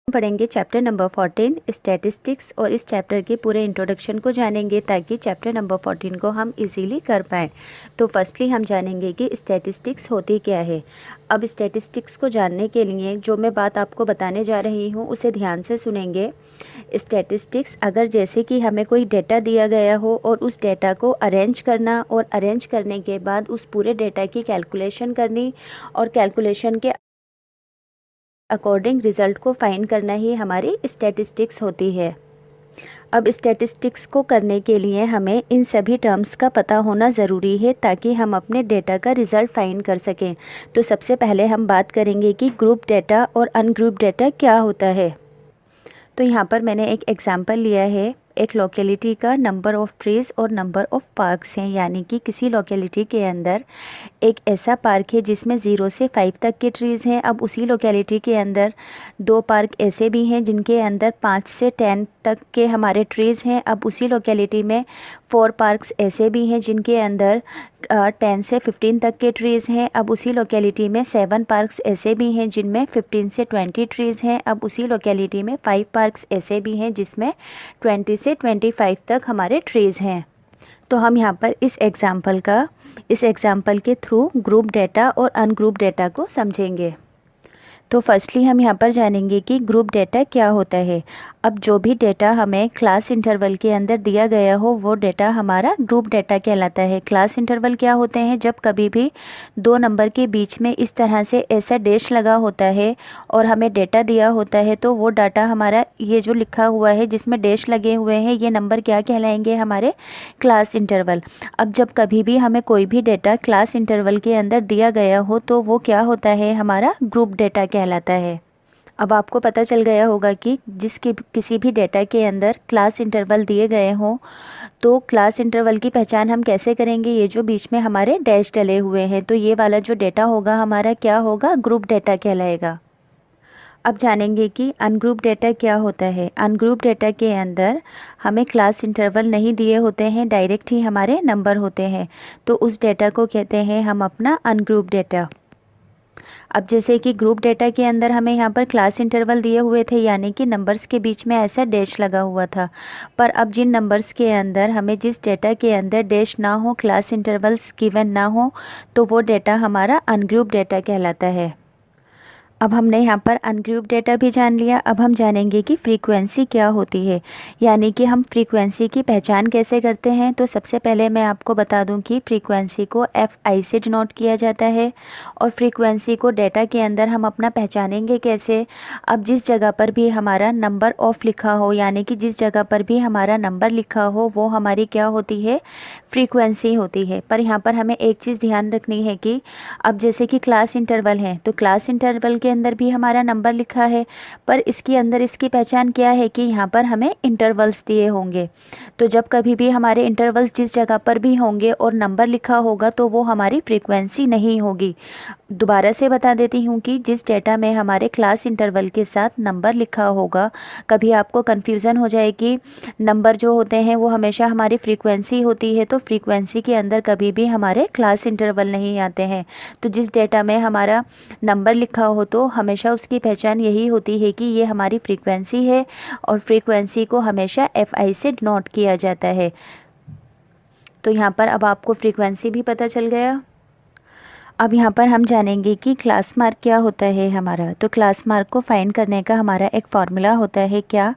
पढ़ेंगे chapter number 14 statistics और इस चैप्टर के पूरे इंट्रोडक्शन को जानेंगे ताकि चैप्टर नंबर 14 को हम इजीली कर पाएँ। तो फर्स्टली हम जानेंगे कि स्टैटिस्टिक्स होती क्या है। अब स्टैटिस्टिक्स को जानने के लिए जो मैं बात आपको बताने जा रही हूँ उसे ध्यान से सुनेंगे। स्टैटिस्टिक्स अगर जैसे कि हमें कोई डेटा दिया गया हो और उस डेटा को अरेंज करना और अरेंज करने के बाद उस पूरे डेटा की कैलकुलेशन करनी और कैलकुलेशन के अकॉर्डिंग रिज़ल्ट को फाइंड करना ही हमारी स्टैटिस्टिक्स होती है। अब स्टैटिस्टिक्स को करने के लिए हमें इन सभी टर्म्स का पता होना ज़रूरी है ताकि हम अपने डेटा का रिज़ल्ट फाइंड कर सकें। तो सबसे पहले हम बात करेंगे कि ग्रुप डेटा और अनग्रुप डेटा क्या होता है। तो यहाँ पर मैंने एक एग्जांपल लिया है एक लोकेलिटी का नंबर ऑफ़ ट्रीज़ और नंबर ऑफ़ पार्क्स हैं, यानी कि किसी लोकेलिटी के अंदर एक ऐसा पार्क है जिसमें 0 से 5 तक के ट्रीज़ हैं। अब उसी लोकेलिटी के अंदर 2 पार्क ऐसे भी हैं जिनके अंदर 5 से 10 तक के हमारे ट्रीज़ हैं। अब उसी लोकेलिटी में 4 पार्क्स ऐसे भी हैं जिनके अंदर 10 से 15 तक के ट्रीज़ हैं। अब उसी लोकेलिटी में 7 पार्क्स ऐसे भी हैं जिनमें 15 से 20 ट्रीज़ हैं। अब उसी लोकेलिटी में 5 पार्क्स ऐसे भी हैं जिसमें 20 से 25 तक हमारे ट्रीज़ हैं। तो हम यहाँ पर इस एग्ज़ाम्पल के थ्रू ग्रुप डेटा और अनग्रुप डेटा को समझेंगे। तो फर्स्टली हम यहाँ पर जानेंगे कि ग्रुप डेटा क्या होता है। अब जो भी डेटा हमें क्लास इंटरवल के अंदर दिया गया हो वो डेटा हमारा ग्रुप डेटा कहलाता है। क्लास इंटरवल क्या होते हैं? जब कभी भी 2 नंबर के बीच में इस तरह से ऐसा डैश लगा होता है और हमें डेटा दिया होता है तो वो डाटा हमारा ये जो लिखा हुआ है जिसमें डैश लगे हुए हैं ये नंबर क्या कहलाएंगे? हमारे क्लास इंटरवल। अब जब कभी भी हमें कोई भी डेटा क्लास इंटरवल के अंदर दिया गया हो तो वो क्या होता है? हमारा ग्रुप डेटा कहलाता है। अब आपको पता चल गया होगा कि किसी भी डेटा के अंदर क्लास इंटरवल दिए गए हों तो क्लास इंटरवल की पहचान हम कैसे करेंगे? ये जो बीच में हमारे डैश डले हुए हैं तो ये वाला जो डेटा होगा हमारा क्या होगा? ग्रुप डेटा कहलाएगा। अब जानेंगे कि अनग्रुप डेटा क्या होता है। अनग्रुप डेटा के अंदर हमें क्लास इंटरवल नहीं दिए होते हैं, डायरेक्ट ही हमारे नंबर होते हैं, तो उस डेटा को कहते हैं हम अपना अनग्रुप डेटा। अब जैसे कि ग्रुप डेटा के अंदर हमें यहाँ पर क्लास इंटरवल दिए हुए थे, यानी कि नंबर्स के बीच में ऐसा डैश लगा हुआ था। पर अब जिन नंबर्स के अंदर हमें जिस डेटा के अंदर डैश ना हो, क्लास इंटरवल्स गिवन ना हो, तो वो डेटा हमारा अनग्रुप डेटा कहलाता है। अब हमने यहाँ पर अनग्रुप डेटा भी जान लिया। अब हम जानेंगे कि फ्रीक्वेंसी क्या होती है, यानी कि हम फ्रीक्वेंसी की पहचान कैसे करते हैं। तो सबसे पहले मैं आपको बता दूं कि फ्रीक्वेंसी को FI से डिनोट किया जाता है और फ्रीक्वेंसी को डेटा के अंदर हम अपना पहचानेंगे कैसे? अब जिस जगह पर भी हमारा नंबर ऑफ लिखा हो, यानी कि जिस जगह पर भी हमारा नंबर लिखा हो वो हमारी क्या होती है? फ्रीक्वेंसी होती है। पर यहाँ पर हमें एक चीज़ ध्यान रखनी है कि अब जैसे कि क्लास इंटरवल है तो क्लास इंटरवल के अंदर भी हमारा नंबर लिखा है, पर इसके अंदर इसकी पहचान क्या है कि यहाँ पर हमें इंटरवल्स दिए होंगे। तो जब कभी भी हमारे इंटरवल्स जिस जगह पर भी होंगे और नंबर लिखा होगा तो वो हमारी फ्रीक्वेंसी नहीं होगी। दोबारा से बता देती हूँ कि जिस डेटा में हमारे क्लास इंटरवल के साथ नंबर लिखा होगा, कभी आपको कन्फ्यूज़न हो जाए कि नंबर जो होते हैं वो हमेशा हमारी फ्रीक्वेंसी होती है, तो फ्रीक्वेंसी के अंदर कभी भी हमारे क्लास इंटरवल नहीं आते हैं। तो जिस डेटा में हमारा नंबर लिखा हो तो हमेशा उसकी पहचान यही होती है कि ये हमारी फ्रीक्वेंसी है और फ्रीक्वेंसी को हमेशा FI से डिनोट किया जाता है। तो यहाँ पर अब आपको फ्रीक्वेंसी भी पता चल गया। अब यहाँ पर हम जानेंगे कि क्लास मार्क क्या होता है हमारा। तो क्लास मार्क को फाइंड करने का हमारा एक फॉर्मूला होता है क्या?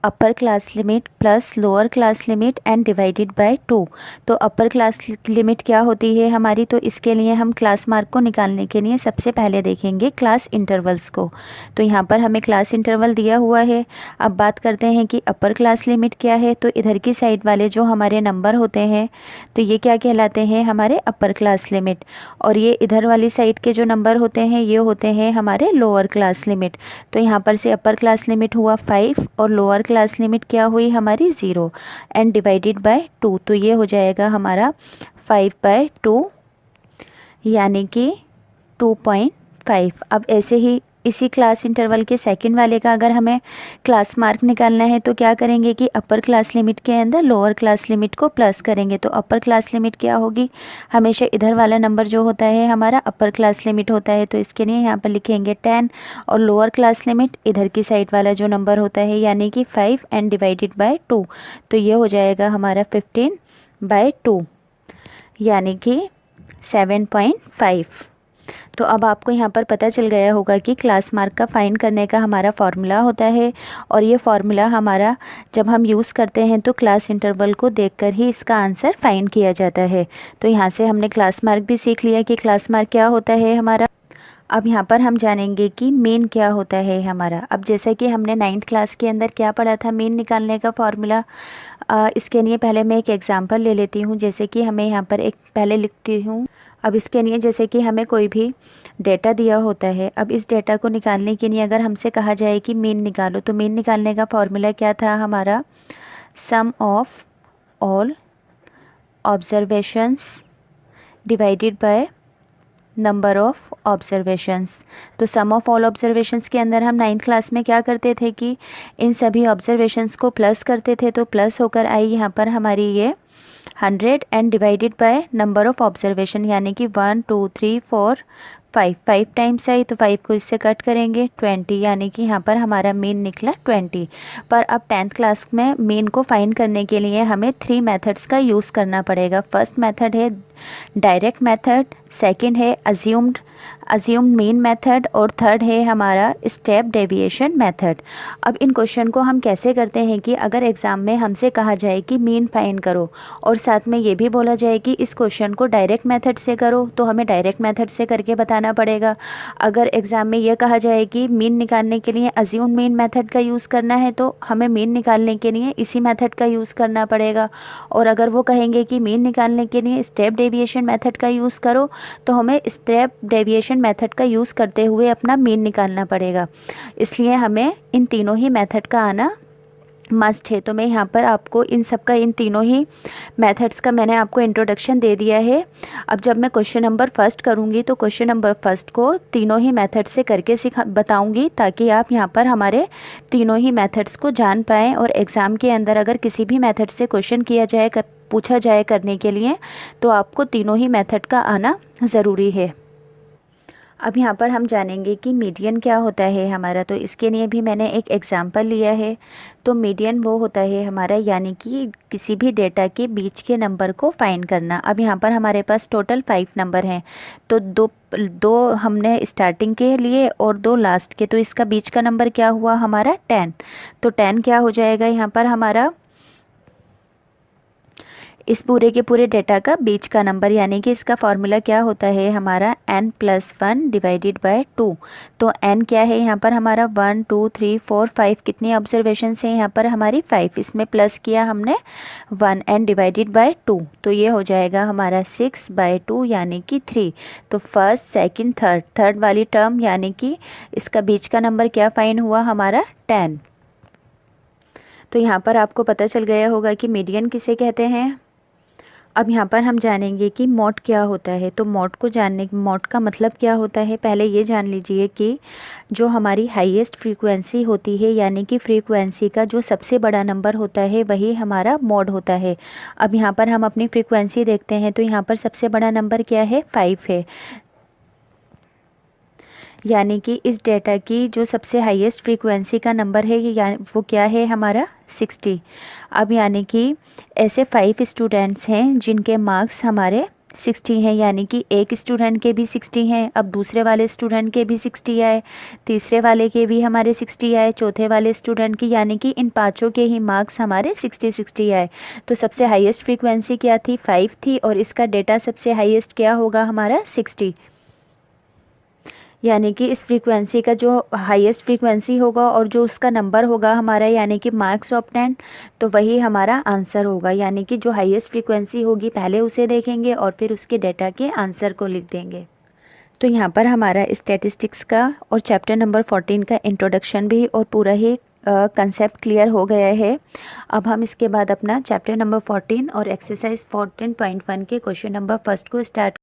Upper class limit plus lower class limit and divided by 2। तो अपर क्लास लिमिट क्या होती है हमारी? तो इसके लिए हम क्लास मार्क को निकालने के लिए सबसे पहले देखेंगे क्लास इंटरवल्स को। तो यहाँ पर हमें क्लास इंटरवल दिया हुआ है। अब बात करते हैं कि अपर क्लास लिमिट क्या है। तो इधर की साइड वाले जो हमारे नंबर होते हैं तो ये क्या कहलाते हैं? हमारे अपर क्लास लिमिट, और ये इधर वाली साइड के जो नंबर होते हैं ये होते हैं हमारे लोअर क्लास लिमिट। तो यहाँ पर से अपर क्लास लिमिट हुआ 5 और लोअर क्लास लिमिट क्या हुई हमारी? 0 एंड डिवाइडेड बाय 2। तो ये हो जाएगा हमारा 5/2 यानी कि 2.5। अब ऐसे ही इसी क्लास इंटरवल के सेकंड वाले का अगर हमें क्लास मार्क निकालना है तो क्या करेंगे कि अपर क्लास लिमिट के अंदर लोअर क्लास लिमिट को प्लस करेंगे। तो अपर क्लास लिमिट क्या होगी, हमेशा इधर वाला नंबर जो होता है हमारा अपर क्लास लिमिट होता है, तो इसके लिए यहाँ पर लिखेंगे 10 और लोअर क्लास लिमिट इधर की साइड वाला जो नंबर होता है यानी कि 5 एंड डिवाइडेड बाय 2, तो ये हो जाएगा हमारा 15/2 यानी कि 7.5। तो अब आपको यहाँ पर पता चल गया होगा कि क्लास मार्क का फाइंड करने का हमारा फार्मूला होता है, और ये फार्मूला हमारा जब हम यूज़ करते हैं तो क्लास इंटरवल को देखकर ही इसका आंसर फाइंड किया जाता है। तो यहाँ से हमने क्लास मार्क भी सीख लिया कि क्लास मार्क क्या होता है हमारा। अब यहाँ पर हम जानेंगे कि मीन क्या होता है हमारा। अब जैसा कि हमने 9th क्लास के अंदर क्या पढ़ा था मीन निकालने का फार्मूला, इसके लिए पहले मैं एक एग्जांपल ले लेती हूँ। जैसे कि हमें यहाँ पर एक पहले लिखती हूँ। अब इसके लिए जैसे कि हमें कोई भी डेटा दिया होता है, अब इस डेटा को निकालने के लिए अगर हमसे कहा जाए कि मीन निकालो, तो मीन निकालने का फार्मूला क्या था हमारा, sum of all observations divided by number of observations. तो सम ऑफ ऑल ऑब्जर्वेशंस के अंदर हम 9th क्लास में क्या करते थे कि इन सभी ऑब्जर्वेशंस को प्लस करते थे, तो प्लस होकर आई यहाँ पर हमारी ये 100 and divided by number of observation यानी कि 1 2 3 4 5 टाइम्स आई, तो 5 को इससे कट करेंगे 20 यानी कि यहाँ पर हमारा मीन निकला 20। पर अब 10th क्लास में मीन को फाइंड करने के लिए हमें 3 मेथड्स का यूज़ करना पड़ेगा। फर्स्ट मेथड है डायरेक्ट मेथड, सेकंड है अज्यूम्ड मीन मेथड, और थर्ड है हमारा स्टेप डेविएशन मेथड। अब इन क्वेश्चन को हम कैसे करते हैं कि अगर एग्ज़ाम में हमसे कहा जाए कि मीन फाइंड करो और साथ में ये भी बोला जाए कि इस क्वेश्चन को डायरेक्ट मेथड से करो, तो हमें डायरेक्ट मेथड से करके बताना पड़ेगा। अगर एग्ज़ाम में यह कहा जाए कि मीन निकालने के लिए अज्यूम्ड मीन मेथड का यूज़ करना है, तो हमें मीन निकालने के लिए इसी मेथड का यूज़ करना पड़ेगा। और अगर वो कहेंगे कि मीन निकालने के लिए स्टेप डेविएशन मेथड का यूज़ करो, तो हमें स्टेप डेविएशन मेथड का यूज़ करते हुए अपना मीन निकालना पड़ेगा। इसलिए हमें इन तीनों ही मेथड का आना मस्ट है। तो मैं यहाँ पर आपको इन तीनों ही मेथड्स का मैंने आपको इंट्रोडक्शन दे दिया है। अब जब मैं क्वेश्चन नंबर फर्स्ट करूँगी तो क्वेश्चन नंबर फर्स्ट को तीनों ही मेथड से करके बताऊँगी, ताकि आप यहाँ पर हमारे तीनों ही मेथड्स को जान पाएँ, और एग्ज़ाम के अंदर अगर किसी भी मेथड से क्वेश्चन पूछा जाए करने के लिए, तो आपको तीनों ही मेथड का आना ज़रूरी है। अब यहाँ पर हम जानेंगे कि मीडियन क्या होता है हमारा। तो इसके लिए भी मैंने एक एग्जांपल लिया है। तो मीडियन वो होता है हमारा यानी कि किसी भी डेटा के बीच के नंबर को फाइंड करना। अब यहाँ पर हमारे पास टोटल 5 नंबर हैं, तो दो हमने स्टार्टिंग के लिए और 2 लास्ट के, तो इसका बीच का नंबर क्या हुआ हमारा 10। तो 10 क्या हो जाएगा यहाँ पर हमारा इस पूरे के पूरे डेटा का बीच का नंबर, यानी कि इसका फार्मूला क्या होता है हमारा n+1 डिवाइडेड बाय 2। तो n क्या है यहाँ पर हमारा 1 2 3 4 5, कितनी ऑब्जर्वेशन है यहाँ पर हमारी 5, इसमें प्लस किया हमने 1 एंड डिवाइडेड बाय 2, तो ये हो जाएगा हमारा 6/2 यानी कि 3। तो फर्स्ट सेकंड थर्ड वाली टर्म यानी कि इसका बीच का नंबर क्या फाइंड हुआ हमारा 10। तो यहाँ पर आपको पता चल गया होगा कि मीडियन किसे कहते हैं। अब यहाँ पर हम जानेंगे कि मॉड क्या होता है। तो मॉड का मतलब क्या होता है, पहले ये जान लीजिए कि जो हमारी हाईएस्ट फ्रीक्वेंसी होती है, यानी कि फ्रीक्वेंसी का जो सबसे बड़ा नंबर होता है वही हमारा मॉड होता है। अब यहाँ पर हम अपनी फ्रीक्वेंसी देखते हैं, तो यहाँ पर सबसे बड़ा नंबर क्या है 5 है, यानी कि इस डेटा की जो सबसे हाईएस्ट फ्रीक्वेंसी का नंबर है वो क्या है हमारा 60। अब यानी कि ऐसे 5 स्टूडेंट्स हैं जिनके मार्क्स हमारे 60 हैं, यानी कि एक स्टूडेंट के भी 60 हैं। अब दूसरे वाले स्टूडेंट के भी 60 आए, तीसरे वाले के भी हमारे 60 आए, चौथे वाले स्टूडेंट की, यानी कि इन पांचों के ही मार्क्स हमारे 60 आए। तो सबसे हाईएस्ट फ्रीक्वेंसी क्या थी 5 थी, और इसका डेटा सबसे हाईएस्ट क्या होगा हमारा 60, यानी कि इस फ्रीक्वेंसी का जो हाईएस्ट फ्रीक्वेंसी होगा और जो उसका नंबर होगा हमारा यानी कि मार्क्स ऑब्टेन्ड, तो वही हमारा आंसर होगा। यानी कि जो हाईएस्ट फ्रीक्वेंसी होगी पहले उसे देखेंगे और फिर उसके डेटा के आंसर को लिख देंगे। तो यहाँ पर हमारा स्टैटिस्टिक्स का और चैप्टर नंबर 14 का इंट्रोडक्शन भी और पूरा ही कंसेप्ट क्लियर हो गया है। अब हम इसके बाद अपना चैप्टर नंबर 14 और एक्सरसाइज 14.1 के क्वेश्चन नंबर फर्स्ट को स्टार्ट